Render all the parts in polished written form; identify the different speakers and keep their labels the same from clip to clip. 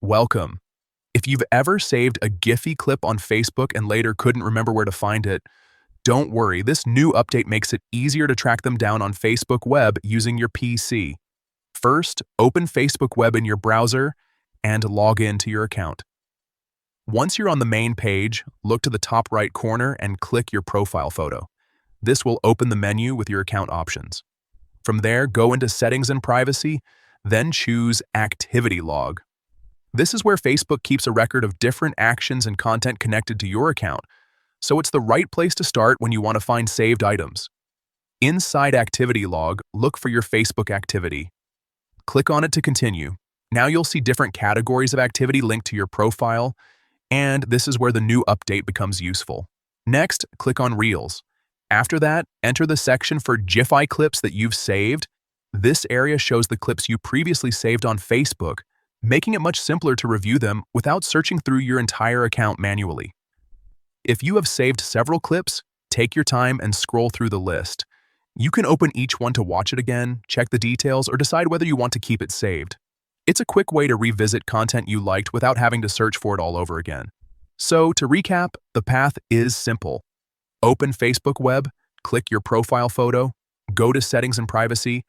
Speaker 1: Welcome. If you've ever saved a GIPHY clip on Facebook and later couldn't remember where to find it, don't worry, this new update makes it easier to track them down on Facebook Web using your PC. First, open Facebook Web in your browser and log in to your account. Once you're on the main page, look to the top right corner and click your profile photo. This will open the menu with your account options. From there, go into Settings and Privacy, then choose Activity Log. This is where Facebook keeps a record of different actions and content connected to your account, so it's the right place to start when you want to find saved items. Inside Activity Log, look for your Facebook activity. Click on it to continue. Now you'll see different categories of activity linked to your profile, and this is where the new update becomes useful. Next, click on Reels. After that, enter the section for GIPHY Clips that you've saved. This area shows the clips you previously saved on Facebook, making it much simpler to review them without searching through your entire account manually. If you have saved several clips, take your time and scroll through the list. You can open each one to watch it again, check the details, or decide whether you want to keep it saved. It's a quick way to revisit content you liked without having to search for it all over again. So, to recap, the path is simple. Open Facebook Web, click your profile photo, go to Settings and Privacy,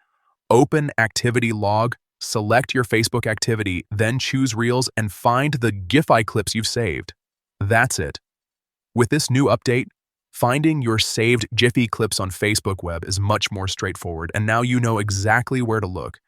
Speaker 1: open Activity Log, select your Facebook activity, then choose Reels and find the GIPHY clips you've saved. That's it. With this new update, finding your saved GIPHY clips on Facebook Web is much more straightforward, and now you know exactly where to look.